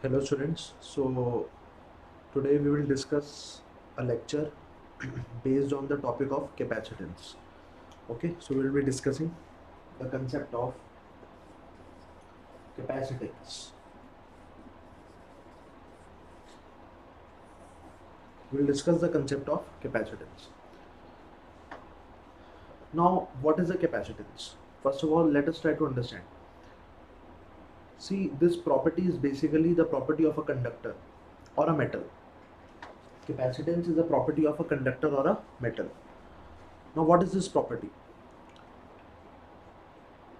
Hello students, so today we will discuss a lecture based on the topic of capacitance. Okay, so we will be discussing the concept of capacitance. We will discuss the concept of capacitance. Now, what is a capacitance? First of all, let us try to understand. See, this property is basically the property of a conductor or a metal. Capacitance is a property of a conductor or a metal. Now, what is this property?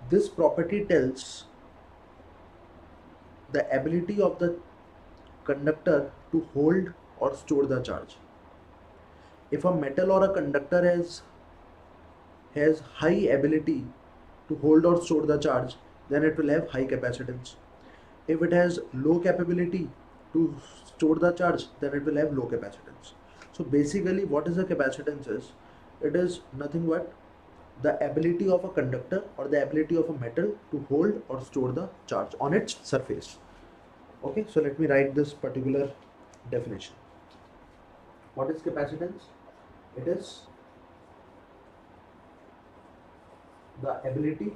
This property tells the ability of the conductor to hold or store the charge. If a metal or a conductor has high ability to hold or store the charge, then it will have high capacitance. If it has low capability to store the charge, then it will have low capacitance. So basically what is a capacitance is, it is nothing but the ability of a conductor or the ability of a metal to hold or store the charge on its surface. Okay, so let me write this particular definition. What is capacitance? It is the ability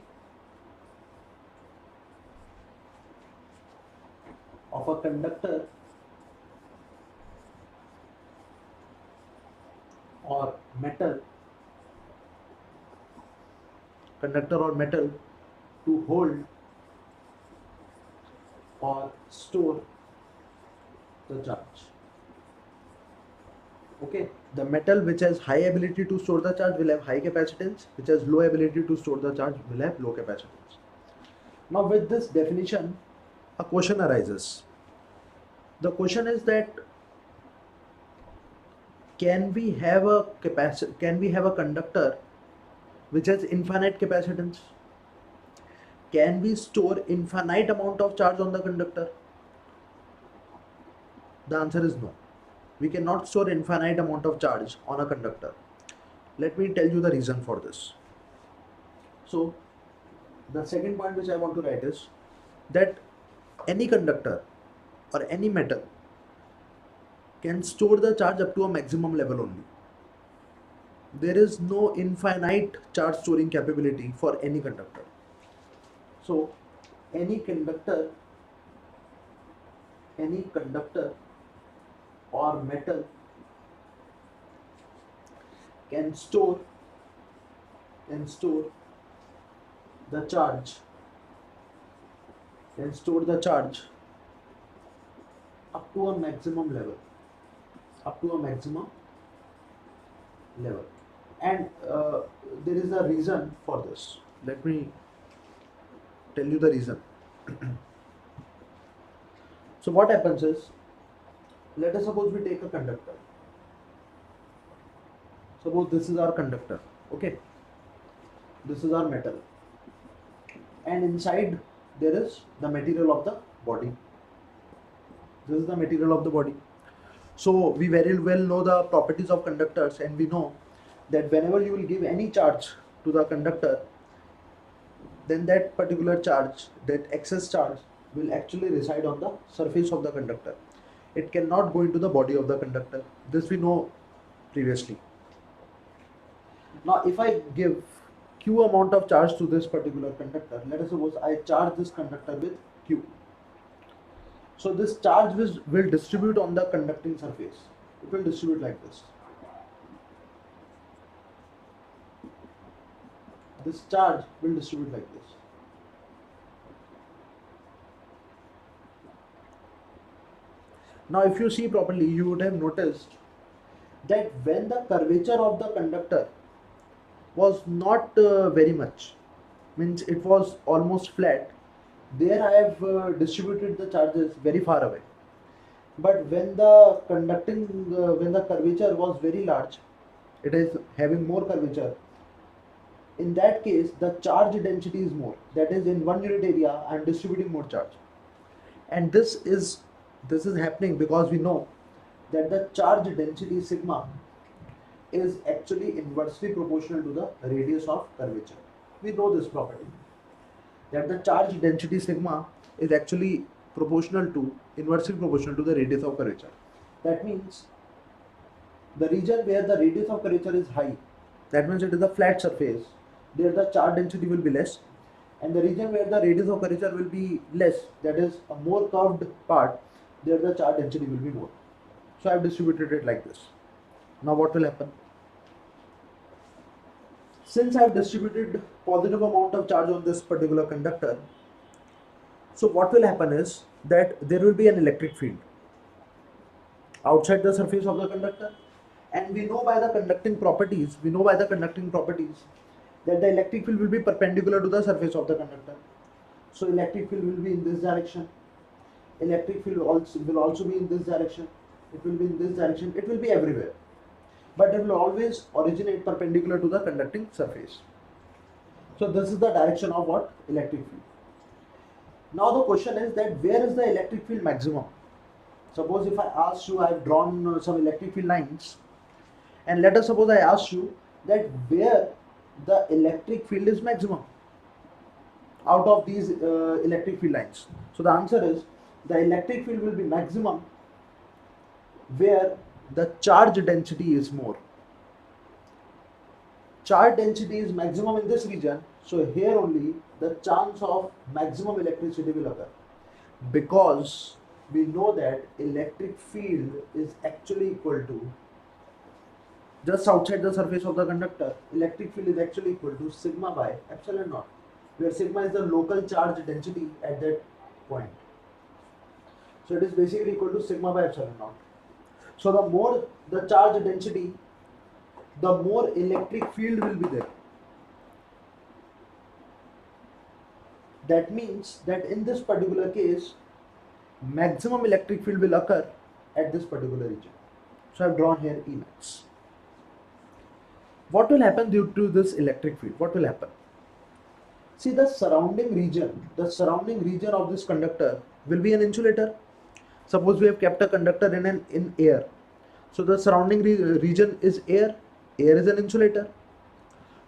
of a conductor or metal to hold or store the charge. Okay, the metal which has high ability to store the charge will have high capacitance, which has low ability to store the charge will have low capacitance. Now with this definition, a question arises. The question is that can we have a conductor which has infinite capacitance? Can we store infinite amount of charge on the conductor? The answer is no. We cannot store infinite amount of charge on a conductor. Let me tell you the reason for this. So the second point which I want to write is that any conductor or any metal can store the charge up to a maximum level only. There is no infinite charge storing capability for any conductor. So any conductor or metal can store the charge up to a maximum level and there is a reason for this. Let me tell you the reason. So what happens is, let us suppose we take a conductor. Suppose this is our conductor. Okay, this is our metal, and inside there is the material of the body. This is the material of the body. So we very well know the properties of conductors, and we know that whenever you will give any charge to the conductor, then that particular charge, that excess charge, will actually reside on the surface of the conductor. It cannot go into the body of the conductor. This we know previously. Now if I give Q amount of charge to this particular conductor, let us suppose I charge this conductor with Q. So this charge will distribute on the conducting surface. It will distribute like this. This charge will distribute like this. Now if you see properly, you would have noticed that when the curvature of the conductor was not very much, means it was almost flat, there I have distributed the charges very far away. But when the curvature was very large, it is having more curvature. In that case, the charge density is more. That is, in 1 unit area, I am distributing more charge. And this is happening because we know that the charge density sigma is actually inversely proportional to the radius of curvature. We know this property, that the charge density sigma is actually inversely proportional to the radius of curvature. That means the region where the radius of curvature is high, that means it is a flat surface, there the charge density will be less, and the region where the radius of curvature will be less, that is a more curved part, there the charge density will be more. So I have distributed it like this. Now what will happen? Since I have distributed positive amount of charge on this particular conductor, so what will happen is that there will be an electric field outside the surface of the conductor, and we know by the conducting properties, that the electric field will be perpendicular to the surface of the conductor. So electric field will be in this direction, electric field will also be in this direction, it will be in this direction, it will be everywhere, but it will always originate perpendicular to the conducting surface. So this is the direction of what? Electric field. Now the question is that where is the electric field maximum? Suppose if I ask you, I have drawn some electric field lines, and let us suppose I ask you that where the electric field is maximum out of these electric field lines. So the answer is the electric field will be maximum where the charge density is more. Charge density is maximum in this region, so here only the chance of maximum electricity will occur, because we know that electric field is actually equal to, just outside the surface of the conductor, electric field is actually equal to sigma by epsilon naught, where sigma is the local charge density at that point. So it is basically equal to sigma by epsilon naught. So the more the charge density, the more electric field will be there. That means that in this particular case, maximum electric field will occur at this particular region. So I have drawn here E max. What will happen due to this electric field? What will happen? See, the surrounding region of this conductor will be an insulator. Suppose we have kept a conductor in air. So the surrounding region is air. Air is an insulator.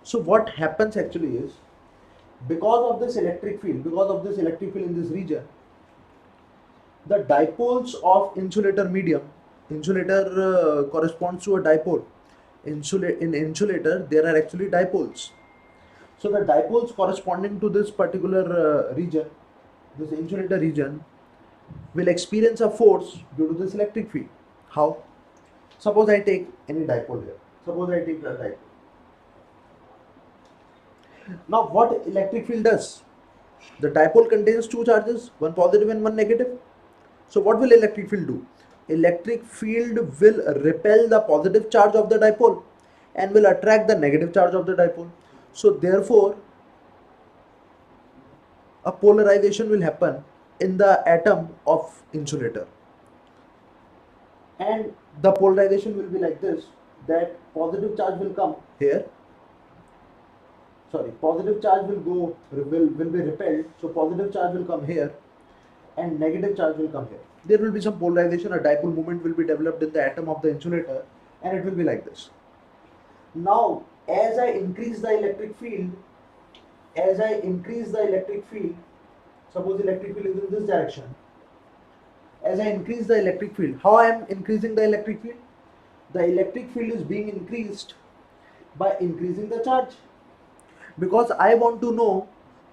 So what happens actually is, because of this electric field in this region, the dipoles of insulator medium, corresponds to a dipole. In insulator, there are actually dipoles. So the dipoles corresponding to this particular region, this insulator region, will experience a force due to this electric field. How? Suppose I take any dipole here. Suppose I take a dipole. Now what electric field does? The dipole contains two charges, one positive and one negative. So what will electric field do? Electric field will repel the positive charge of the dipole and will attract the negative charge of the dipole. So therefore, a polarization will happen in the atom of insulator, and the polarization will be like this, that positive charge will come here, positive charge will be repelled, so positive charge will come here and negative charge will come here. There will be some polarization, a dipole moment will be developed in the atom of the insulator, and it will be like this. Now as I increase the electric field, suppose electric field is in this direction, as I increase the electric field, how I am increasing the electric field? The electric field is being increased by increasing the charge, because I want to know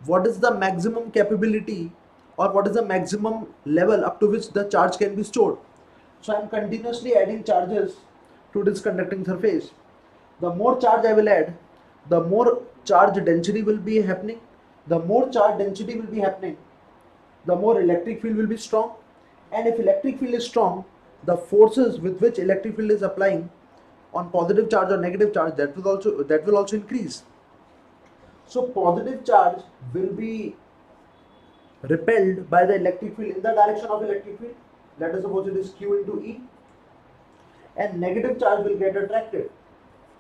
what is the maximum capability or what is the maximum level up to which the charge can be stored. So I am continuously adding charges to this conducting surface. The more charge I will add, the more charge density will be happening. The more charge density will be happening, the more electric field will be strong. And if electric field is strong, the forces with which electric field is applying on positive charge or negative charge, that will also increase. So positive charge will be repelled by the electric field in the direction of electric field. Let us suppose it is Q into E, and negative charge will get attracted.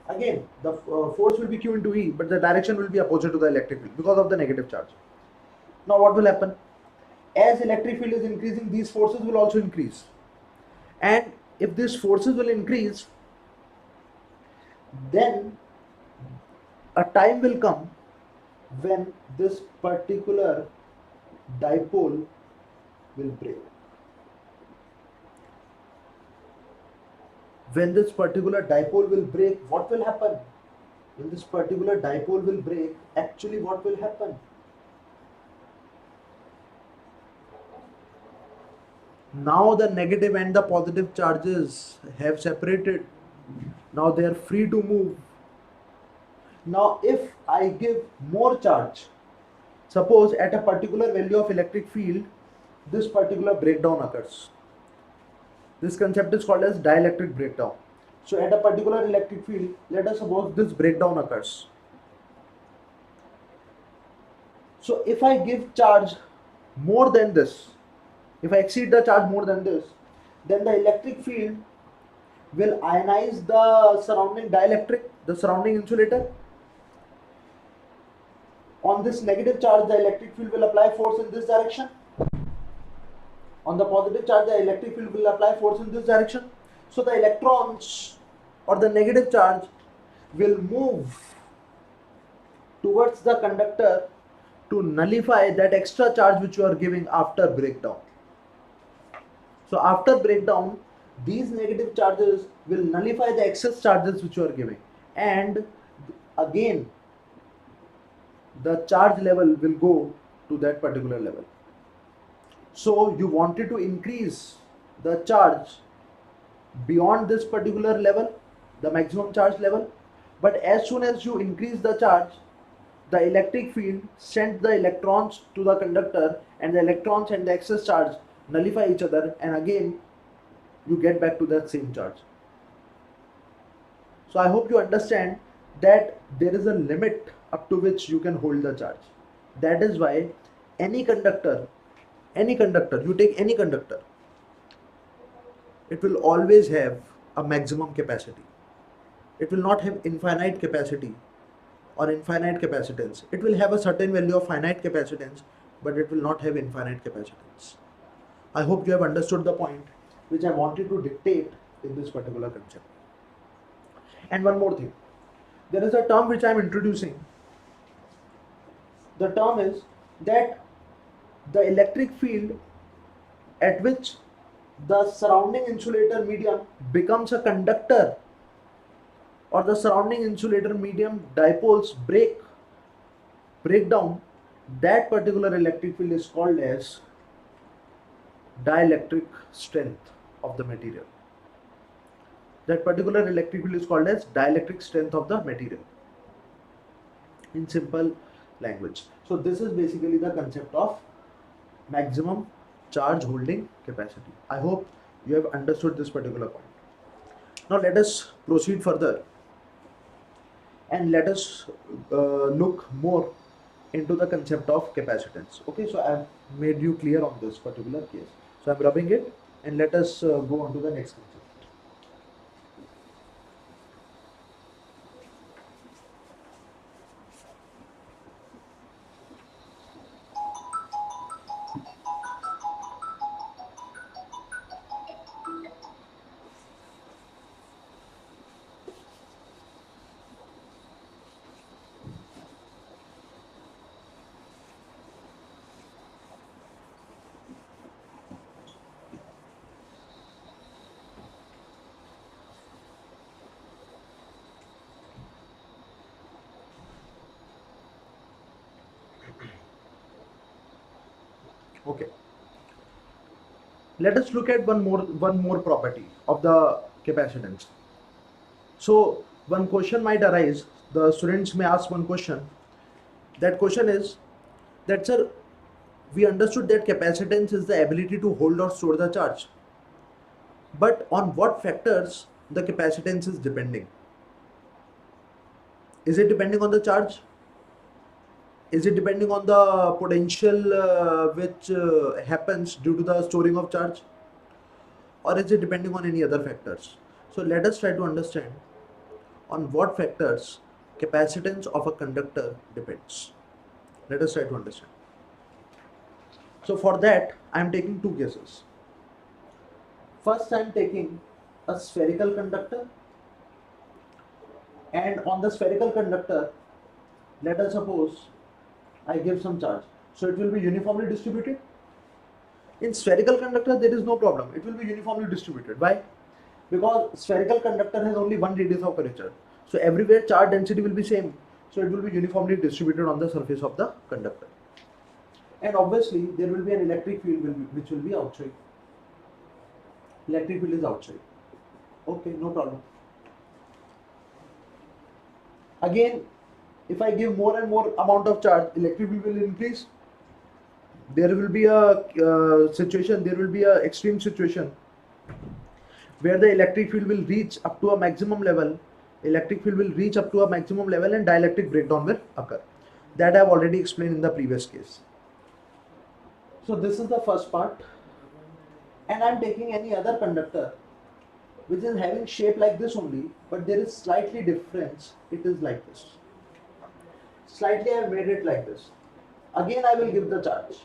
Again, the force will be Q into E, but the direction will be opposite to the electric field because of the negative charge. Now what will happen? As electric field is increasing, these forces will also increase. And if these forces will increase, then a time will come when this particular dipole will break. When this particular dipole will break, what will happen? When this particular dipole will break, actually what will happen? Now the negative and the positive charges have separated. Now they are free to move. Now if I give more charge, suppose at a particular value of electric field, this particular breakdown occurs. This concept is called as dielectric breakdown. So at a particular electric field, let us suppose this breakdown occurs. So if I give charge more than this, if I exceed the charge more than this, then the electric field will ionize the surrounding dielectric, the surrounding insulator. On this negative charge, the electric field will apply force in this direction. On the positive charge, the electric field will apply force in this direction. So the electrons or the negative charge will move towards the conductor to nullify that extra charge which you are giving after breakdown. So after breakdown, these negative charges will nullify the excess charges which you are giving, and again the charge level will go to that particular level. So you wanted to increase the charge beyond this particular level, the maximum charge level, but as soon as you increase the charge, the electric field sends the electrons to the conductor, and the electrons and the excess charge nullify each other, and again you get back to that same charge. So I hope you understand that there is a limit up to which you can hold the charge. That is why any conductor, you take any conductor, it will always have a maximum capacity. It will not have infinite capacity or infinite capacitance. It will have a certain value of finite capacitance, but it will not have infinite capacitance. I hope you have understood the point which I wanted to dictate in this particular concept. And one more thing, there is a term which I am introducing. The term is that the electric field at which the surrounding insulator medium becomes a conductor, or the surrounding insulator medium dipoles break down, that particular electric field is called as dielectric strength of the material. That particular electric field is called as dielectric strength of the material, in simple language. So this is basically the concept of maximum charge holding capacity. I hope you have understood this particular point. Now let us proceed further and let us look more into the concept of capacitance. Okay, so I have made you clear on this particular case. So I am rubbing it, and let us go on to the next concept. Okay, let us look at one more property of the capacitance. So one question might arise, the students may ask one question. That question is that, sir, we understood that capacitance is the ability to hold or store the charge, but on what factors the capacitance is depending? Is it depending on the charge? Is it depending on the potential which happens due to the storing of charge, or is it depending on any other factors? So let us try to understand on what factors capacitance of a conductor depends. Let us try to understand. So for that, I am taking two cases. First, I am taking a spherical conductor, and on the spherical conductor, let us suppose I give some charge. So it will be uniformly distributed. In spherical conductor, there is no problem. It will be uniformly distributed. Why? Because spherical conductor has only one radius of curvature. So everywhere charge density will be same. So it will be uniformly distributed on the surface of the conductor. And obviously there will be an electric field which will be outside. Electric field is outside. Okay, no problem. Again, if I give more and more amount of charge, electric field will increase. There will be a situation, there will be a extreme situation where the electric field will reach up to a maximum level. Electric field will reach up to a maximum level and dielectric breakdown will occur. That I have already explained in the previous case. So this is the first part, and I am taking any other conductor which is having shape like this only, but there is slightly difference. It is like this. Slightly I have made it like this. Again I will give the charge.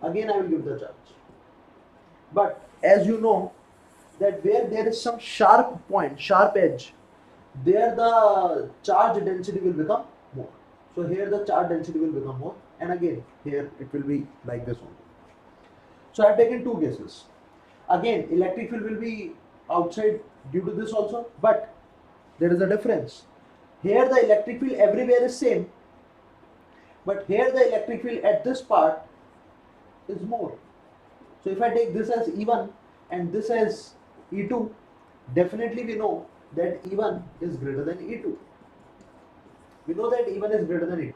Again I will give the charge. But as you know that where there is some sharp point, sharp edge, there the charge density will become more. So here the charge density will become more, and again here it will be like this only. So I have taken two cases. Again, electric field will be outside due to this also, but there is a difference. Here the electric field everywhere is same, but here the electric field at this part is more. So if I take this as E1 and this as E2, definitely we know that E1 is greater than E2. We know that E1 is greater than E2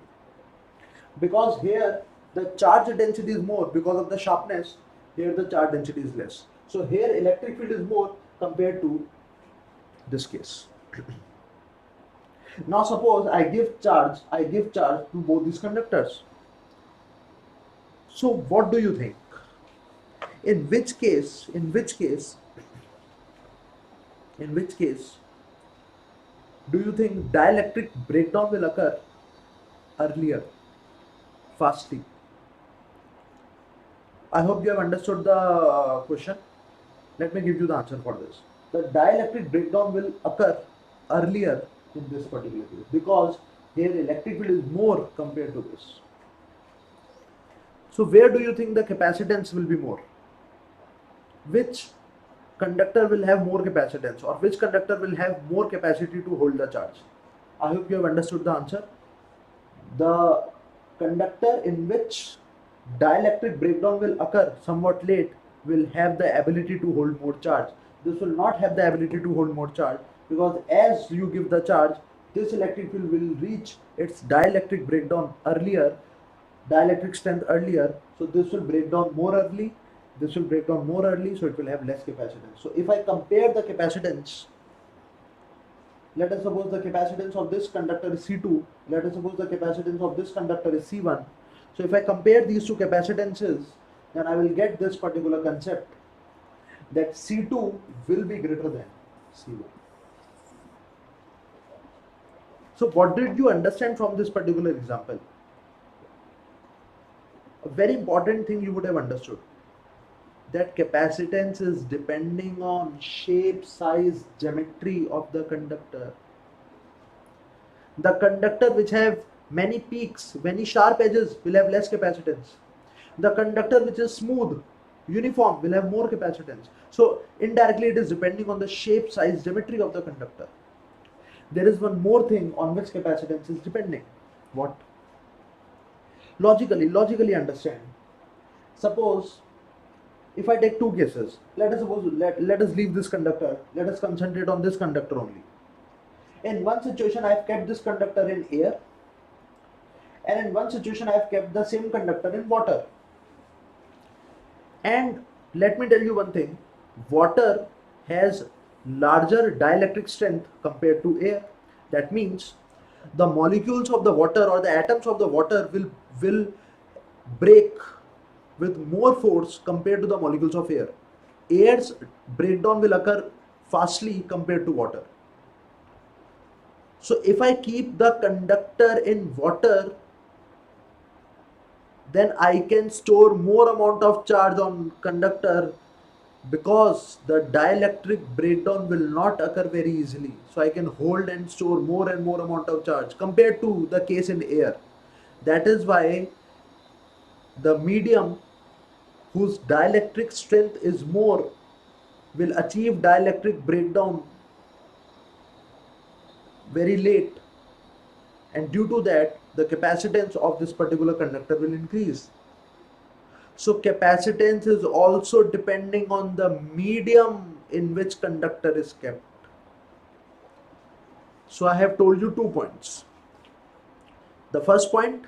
because here the charge density is more because of the sharpness. Here the charge density is less. So here electric field is more compared to this case. Now suppose I give charge to both these conductors. So what do you think? In which case do you think dielectric breakdown will occur earlier, fastly? I hope you have understood the question. Let me give you the answer for this. The dielectric breakdown will occur earlier in this particular case because here electric field is more compared to this. So where do you think the capacitance will be more? Which conductor will have more capacitance, or which conductor will have more capacity to hold the charge? I hope you have understood the answer. The conductor in which dielectric breakdown will occur somewhat late will have the ability to hold more charge. This will not have the ability to hold more charge because as you give the charge, this electric field will reach its dielectric breakdown earlier, dielectric strength earlier. So this will break down more early, this will break down more early, so it will have less capacitance. So if I compare the capacitance, let us suppose the capacitance of this conductor is C2, let us suppose the capacitance of this conductor is C1. So if I compare these two capacitances, then I will get this particular concept that C2 will be greater than C1. So what did you understand from this particular example? A very important thing you would have understood, that capacitance is depending on shape, size, geometry of the conductor. The conductor which have many peaks, many sharp edges will have less capacitance. The conductor which is smooth, uniform will have more capacitance. So indirectly it is depending on the shape, size, geometry of the conductor. There is one more thing on which capacitance is depending. What? Logically understand. Suppose if I take two cases, let us leave this conductor, let us concentrate on this conductor only. In one situation I have kept this conductor in air, and in one situation I have kept the same conductor in water. And let me tell you one thing, water has larger dielectric strength compared to air. That means the molecules of the water or the atoms of the water will break with more force compared to the molecules of air. Air's breakdown will occur fastly compared to water. So if I keep the conductor in water, then I can store more amount of charge on conductor because the dielectric breakdown will not occur very easily. So I can hold and store more and more amount of charge compared to the case in air. That is why the medium whose dielectric strength is more will achieve dielectric breakdown very late, and due to that the capacitance of this particular conductor will increase. So capacitance is also depending on the medium in which conductor is kept. So I have told you 2 points. The first point,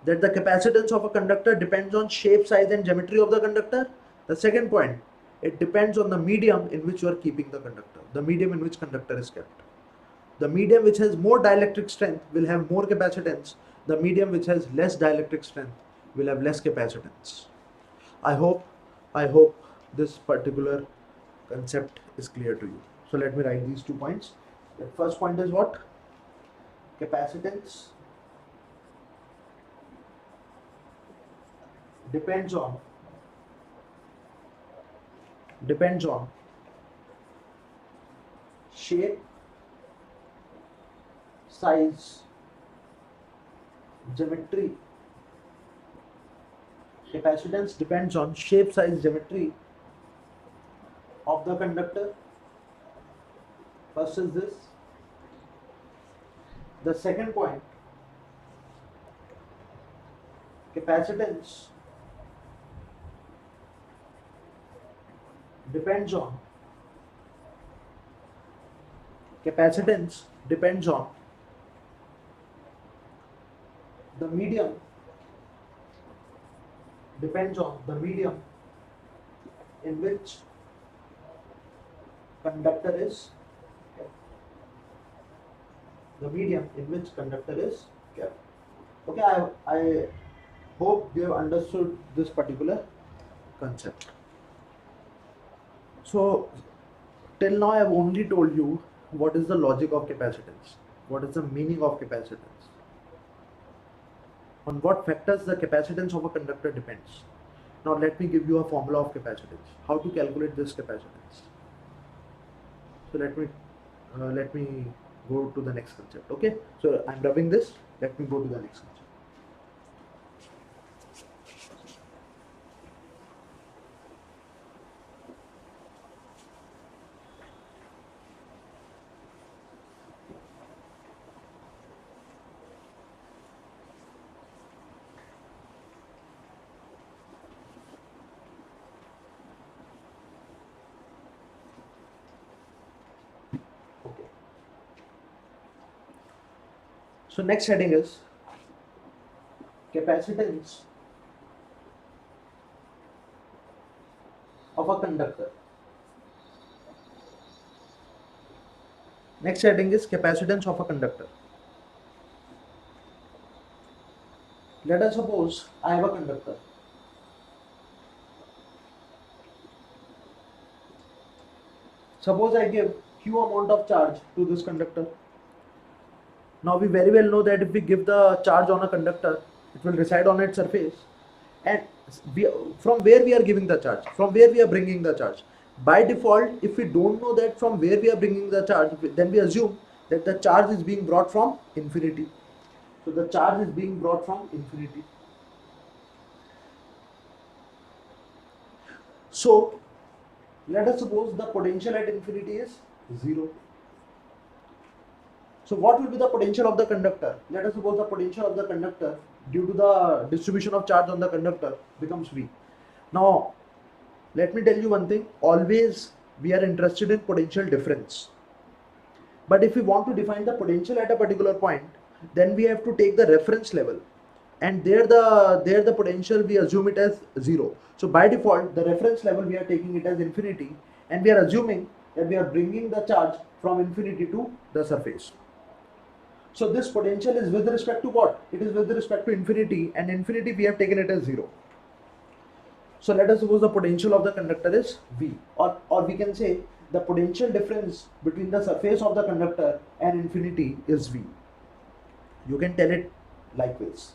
that the capacitance of a conductor depends on shape, size and geometry of the conductor. The second point, it depends on the medium in which you are keeping the conductor, the medium in which conductor is kept. The medium which has more dielectric strength will have more capacitance. The medium which has less dielectric strength will have less capacitance. I hope this particular concept is clear to you. So let me write these 2 points. The first point is what? Capacitance depends on shape, size, geometry. Capacitance depends on shape, size, geometry of the conductor. First is this. The second point, capacitance depends on the medium in which conductor is kept. The medium in which conductor is kept. Okay, I hope you have understood this particular concept. So till now I have only told you what is the logic of capacitance, what is the meaning of capacitance, on what factors the capacitance of a conductor depends. Now let me give you a formula of capacitance, how to calculate this capacitance. So let me go to the next concept. Okay, so I'm rubbing this, let me go to the next concept. Okay. So next heading is capacitance of a conductor. Next heading is capacitance of a conductor. Let us suppose I have a conductor. Suppose I give Q amount of charge to this conductor. Now we very well know that if we give the charge on a conductor, it will reside on its surface. And from where we are giving the charge, from where we are bringing the charge. By default, if we don't know that from where we are bringing the charge, then we assume that the charge is being brought from infinity. So the charge is being brought from infinity. So let us suppose the potential at infinity is 0. So what will be the potential of the conductor? Let us suppose the potential of the conductor due to the distribution of charge on the conductor becomes V. Now let me tell you one thing, always we are interested in potential difference. But if we want to define the potential at a particular point, then we have to take the reference level, and there the potential we assume it as 0. So by default the reference level we are taking it as infinity, and we are assuming that we are bringing the charge from infinity to the surface. So this potential is with respect to what? It is with respect to infinity, and infinity we have taken it as 0. So let us suppose the potential of the conductor is V, or we can say the potential difference between the surface of the conductor and infinity is V. You can tell it likewise.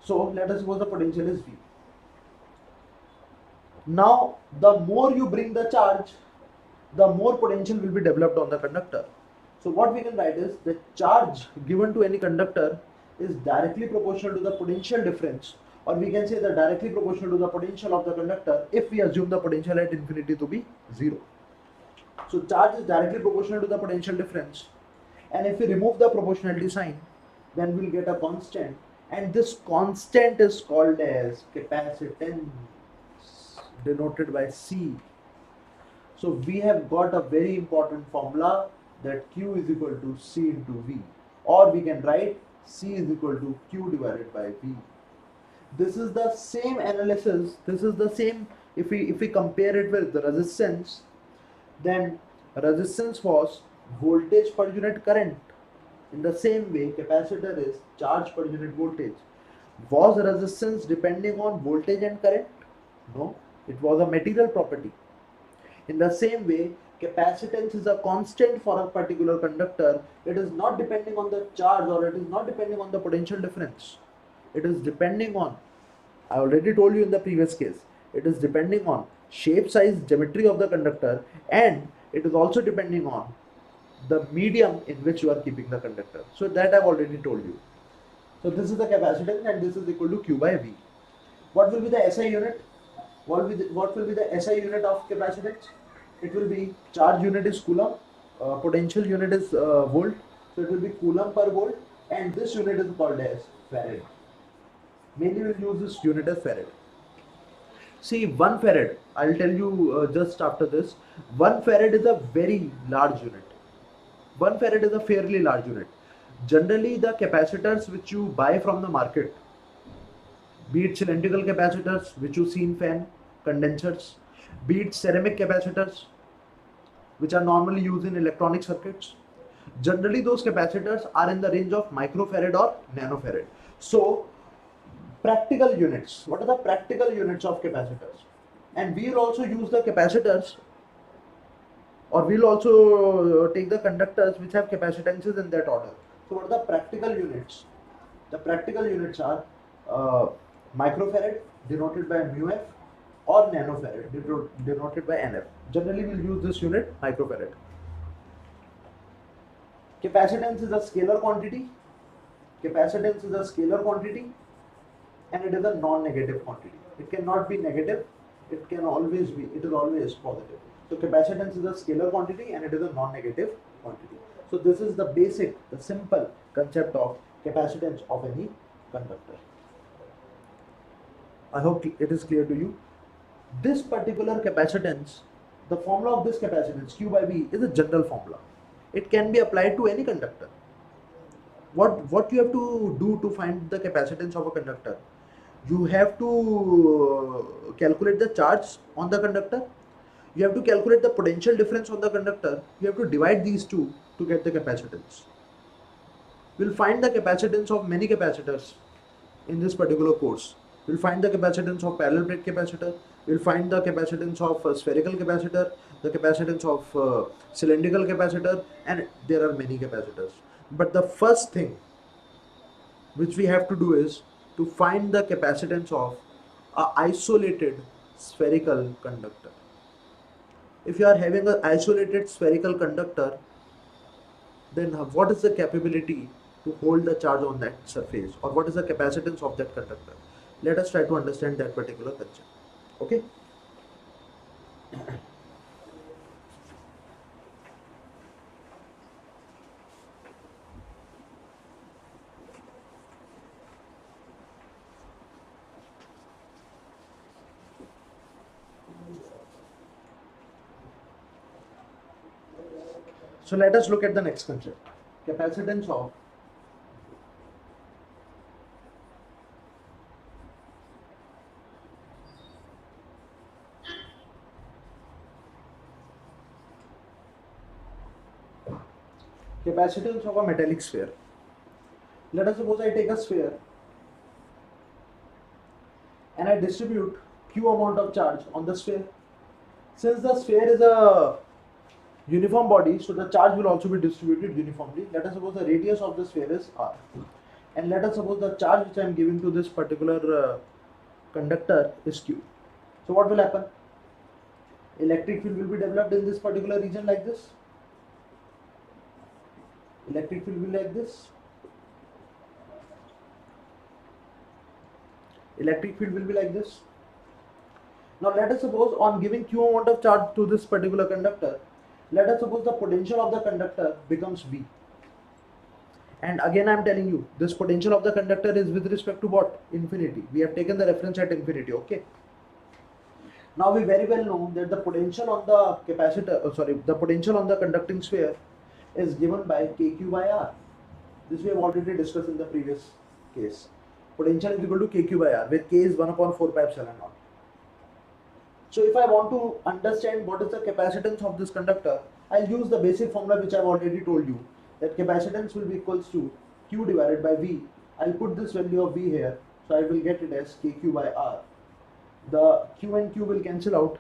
So let us suppose the potential is V. Now the more you bring the charge, the more potential will be developed on the conductor. So what we can write is the charge given to any conductor is directly proportional to the potential difference or we can say the directly proportional to the potential of the conductor if we assume the potential at infinity to be 0. So charge is directly proportional to the potential difference, and if we remove the proportionality sign, then we'll get a constant, and this constant is called as capacitance, denoted by C. So we have got a very important formula, that Q is equal to C into V, or we can write C is equal to Q divided by V. This is the same analysis, this is the same, if we compare it with the resistance, then resistance was voltage per unit current. In the same way, capacitor is charge per unit voltage. Was resistance depending on voltage and current? No, it was a material property. In the same way, capacitance is a constant for a particular conductor. It is not depending on the charge, or it is not depending on the potential difference. It is depending on, I already told you in the previous case, it is depending on shape, size, geometry of the conductor, and it is also depending on the medium in which you are keeping the conductor. So that I've already told you. So this is the capacitance, and this is equal to Q by V. What will be the SI unit? What will be the SI unit of capacitance? It will be, charge unit is coulomb, potential unit is volt, so it will be coulomb per volt, and this unit is called as farad. Mainly we'll use this unit as farad. See, 1 farad, I'll tell you just after this, 1 farad is a very large unit. 1 farad is a fairly large unit. Generally, the capacitors which you buy from the market, be it cylindrical capacitors which you see in fan, condensers, be it ceramic capacitors which are normally used in electronic circuits, generally those capacitors are in the range of microfarad or nanofarad. So practical units, what are the practical units of capacitors? And we will also use the capacitors, or we'll also take the conductors which have capacitances in that order. So what are the practical units? The practical units are uh, microfarad, denoted by mu f, or nanofarad, denoted by nf. Generally we'll use this unit, microfarad. Capacitance is a scalar quantity. Capacitance is a scalar quantity, and it is a non-negative quantity. It cannot be negative. It can always be. It is always positive. So capacitance is a scalar quantity, and it is a non-negative quantity. So this is the basic, the simple concept of capacitance of any conductor. I hope it is clear to you. This particular capacitance, the formula of this capacitance, Q by V, is a general formula. It can be applied to any conductor. What you have to do to find the capacitance of a conductor? You have to calculate the charge on the conductor. You have to calculate the potential difference on the conductor. You have to divide these two to get the capacitance. We'll find the capacitance of many capacitors in this particular course. We'll find the capacitance of parallel plate capacitor. We'll find the capacitance of spherical capacitor, the capacitance of cylindrical capacitor, and there are many capacitors. But the first thing which we have to do is to find the capacitance of a isolated spherical conductor. If you are having an isolated spherical conductor, then what is the capability to hold the charge on that surface, or what is the capacitance of that conductor? Let us try to understand that particular concept. Okay. So let us look at the next concept, capacitance of capacitance of a metallic sphere. Let us suppose I take a sphere and I distribute q amount of charge on the sphere. Since the sphere is a uniform body, so the charge will also be distributed uniformly. Let us suppose the radius of the sphere is r, and let us suppose the charge which I am giving to this particular conductor is q. So what will happen? Electric field will be developed in this particular region like this. Electric field will be like this. Electric field will be like this. Now let us suppose on giving q amount of charge to this particular conductor, let us suppose the potential of the conductor becomes V. And again I am telling you, this potential of the conductor is with respect to what? Infinity. We have taken the reference at infinity, okay? Now we very well know that the potential on the capacitor, the potential on the conducting sphere is given by kq by r. This we have already discussed in the previous case. Potential is equal to kq by r, where k is 1 upon 4 pi epsilon naught. So if I want to understand what is the capacitance of this conductor, I'll use the basic formula which I've already told you, that capacitance will be equals to q divided by v. I'll put this value of v here, so I will get it as kq by r. The q and q will cancel out.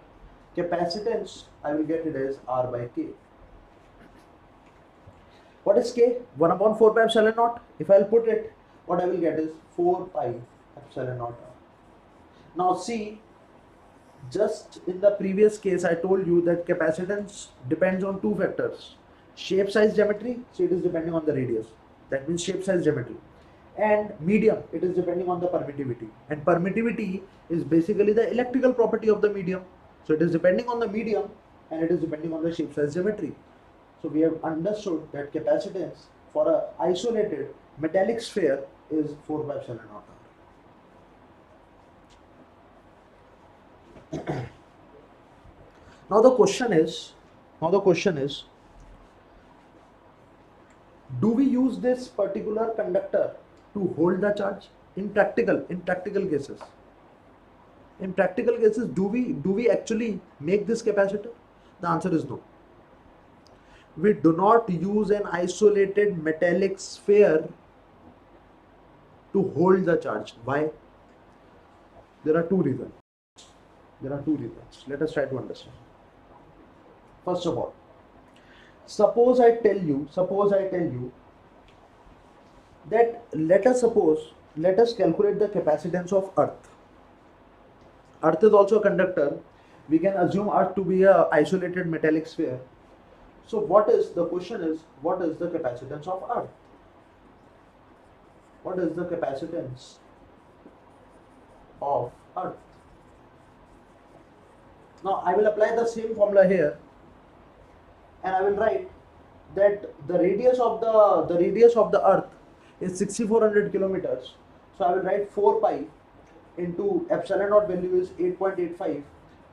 Capacitance, I will get it as r by k. What is k? 1 upon 4 pi epsilon naught. If I'll put it, what I will get is 4 pi epsilon naught r. Now see, just in the previous case I told you that capacitance depends on two factors: shape size geometry, so it is depending on the radius, that means shape size geometry, and medium, it is depending on the permittivity, and permittivity is basically the electrical property of the medium, so it is depending on the medium and it is depending on the shape size geometry. So we have understood that capacitance for a isolated metallic sphere is 4 pi epsilon naught. Now the question is, do we use this particular conductor to hold the charge in practical cases? In practical cases, do we actually make this capacitor? The answer is no. We do not use an isolated metallic sphere to hold the charge. Why? There are two reasons. Let us try to understand. First of all, suppose I tell you that let us calculate the capacitance of Earth. Earth is also a conductor. We can assume Earth to be a isolated metallic sphere. So what is the capacitance of Earth? What is the capacitance of Earth? Now I will apply the same formula here, and I will write that the radius of the Earth is 6400 kilometers. So I will write 4 pi into epsilon naught value is 8.85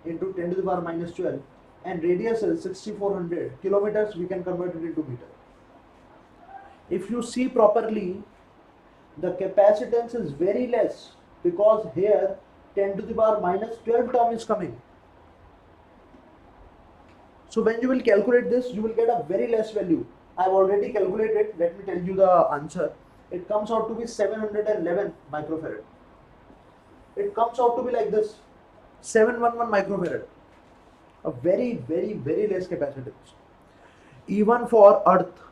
into 10 to the power minus 12, and radius is 6400 kilometers. We can convert it into meter. If you see properly, the capacitance is very less because here 10 to the power minus 12 term is coming. So when you will calculate this, you will get a very less value. I have already calculated. Let me tell you the answer. It comes out to be 711 microfarad. It comes out to be like this, 711 microfarad. A very, very, very less capacitance. Even for Earth,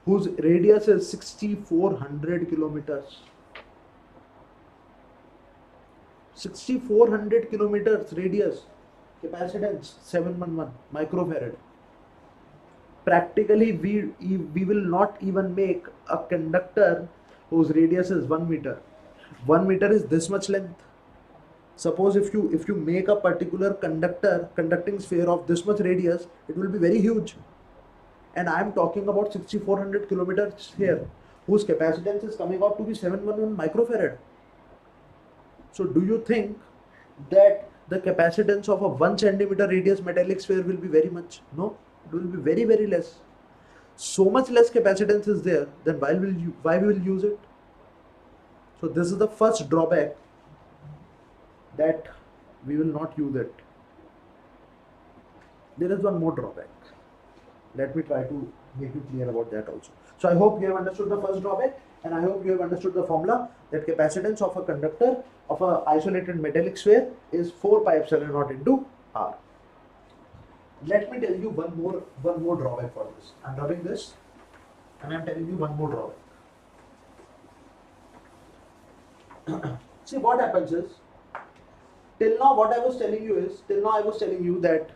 whose radius is 6400 kilometers. 6400 kilometers radius. Capacitance 711 microfarad. Practically, we will not even make a conductor whose radius is 1 meter. 1 meter is this much length. Suppose if you make a particular conducting sphere of this much radius, it will be very huge. And I am talking about 6400 kilometers here, whose capacitance is coming out to be 711 microfarad. So do you think that the capacitance of a 1 centimeter radius metallic sphere will be very much? No, it will be very, very less. So much less capacitance is there, then why we will use it? So this is the first drawback, that we will not use it. There is one more drawback. Let me try to make you clear about that also. So I hope you have understood the first drawback, and I hope you have understood the formula that capacitance of a conductor of a isolated metallic sphere is 4 pi epsilon naught into R. Let me tell you one more drawback for this. I am rubbing this and I am telling you one more drawback. See, what happens is, till now I was telling you that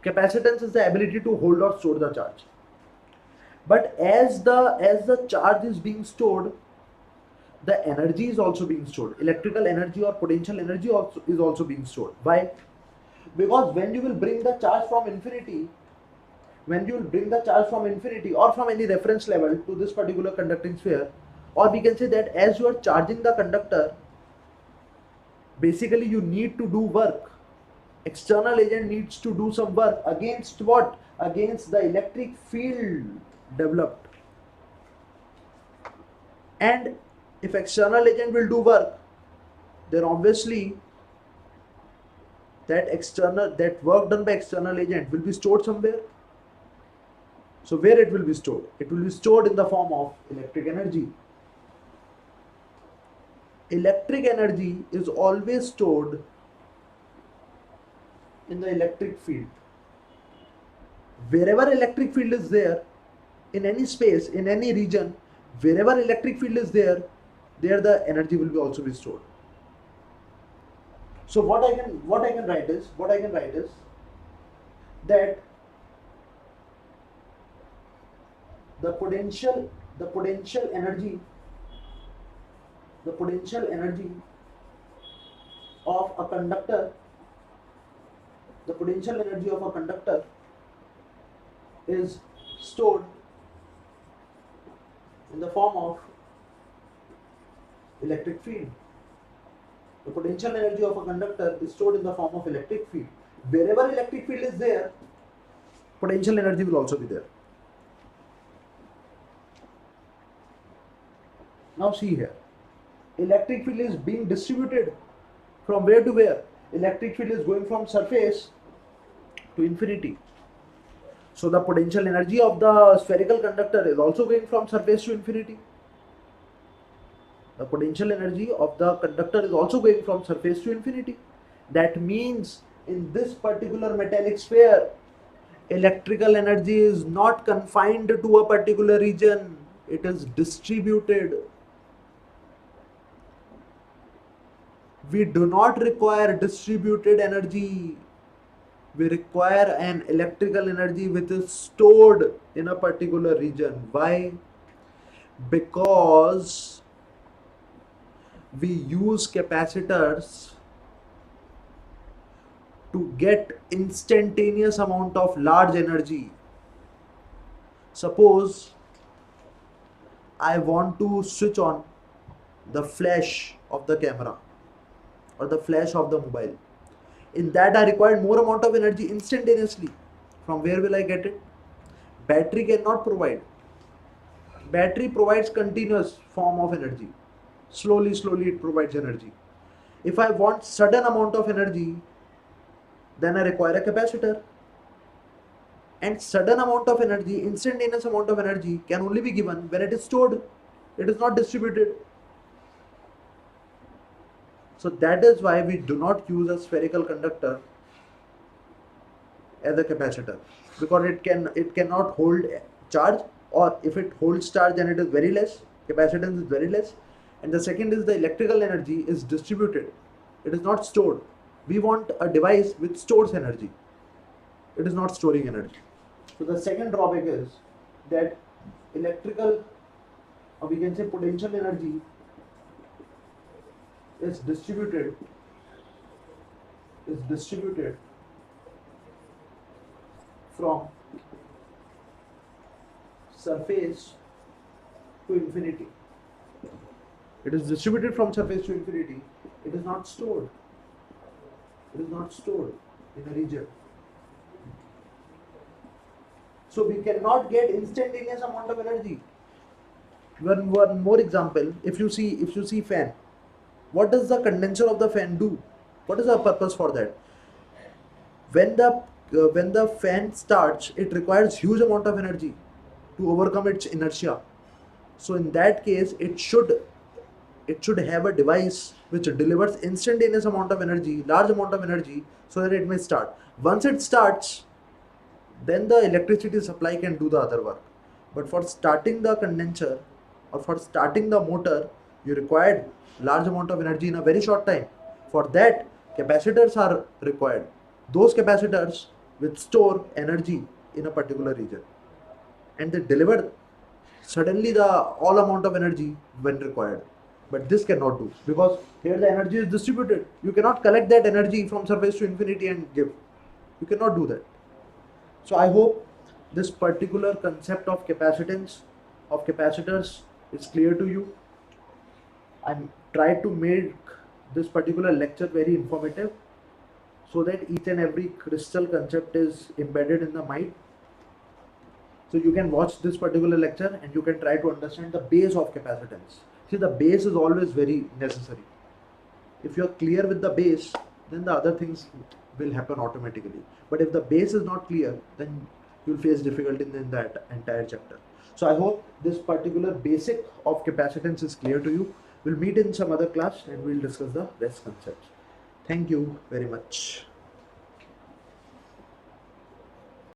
capacitance is the ability to hold or store the charge. But as the charge is being stored, the energy is also being stored. Electrical energy or potential energy also is also being stored. Why? Because when you will bring the charge from infinity, when you will bring the charge from infinity or from any reference level to this particular conducting sphere, or we can say that as you are charging the conductor, basically you need to do work. External agent needs to do some work against what? Against the electric field developed. And if external agent will do work, then obviously that work done by external agent will be stored somewhere. So where it will be stored? It will be stored in the form of electric energy. Electric energy is always stored in the electric field. Wherever electric field is there, in any space, in any region, wherever electric field is there, there the energy will be also be stored. So what I can write is that the potential energy the potential energy of a conductor the potential energy of a conductor is stored in the form of electric field. The potential energy of a conductor is stored in the form of electric field. Wherever electric field is there, potential energy will also be there. Now see here, electric field is being distributed from where to where? Electric field is going from surface to infinity. So the potential energy of the spherical conductor is also going from surface to infinity. The potential energy of the conductor is also going from surface to infinity. That means in this particular metallic sphere, electrical energy is not confined to a particular region, it is distributed. We do not require distributed energy. We require an electrical energy which is stored in a particular region. Why? Because we use capacitors to get instantaneous amount of large energy. Suppose I want to switch on the flash of the camera or the flash of the mobile. In that I require more amount of energy instantaneously. From where will I get it? Battery cannot provide. Battery provides continuous form of energy. Slowly it provides energy. If I want sudden amount of energy, then I require a capacitor. And sudden amount of energy, instantaneous amount of energy can only be given when it is stored. It is not distributed. So that is why we do not use a spherical conductor as a capacitor, because it cannot hold charge, or if it holds charge then it is very less, capacitance is very less. And the second is the electrical energy is distributed, it is not stored. We want a device which stores energy, it is not storing energy. So the second drawback is that electrical, or we can say potential energy, is distributed from surface to infinity. It is distributed from surface to infinity. It is not stored. It is not stored in a region. So we cannot get instantaneous amount of energy. One more example. If you see fan, what does the condenser of the fan do? What is the purpose for that? When the fan starts, it requires huge amount of energy to overcome its inertia. So in that case, it should have a device which delivers instantaneous amount of energy, large amount of energy, so that it may start. Once it starts, then the electricity supply can do the other work. But for starting the condenser or for starting the motor, you required large amount of energy in a very short time. For that, capacitors are required. Those capacitors which store energy in a particular region, and they deliver suddenly the all amount of energy when required. But this cannot do, because here the energy is distributed. You cannot collect that energy from surface to infinity and give. You cannot do that. So I hope this particular concept of capacitance, of capacitors, is clear to you. I'm tried to make this particular lecture very informative, so that each and every crystal concept is embedded in the mind. So you can watch this particular lecture and you can try to understand the base of capacitance. See, the base is always very necessary. If you are clear with the base, then the other things will happen automatically. But if the base is not clear, then you'll face difficulty in that entire chapter. So I hope this particular basic of capacitance is clear to you. We'll meet in some other class and we'll discuss the rest concepts. Thank you very much.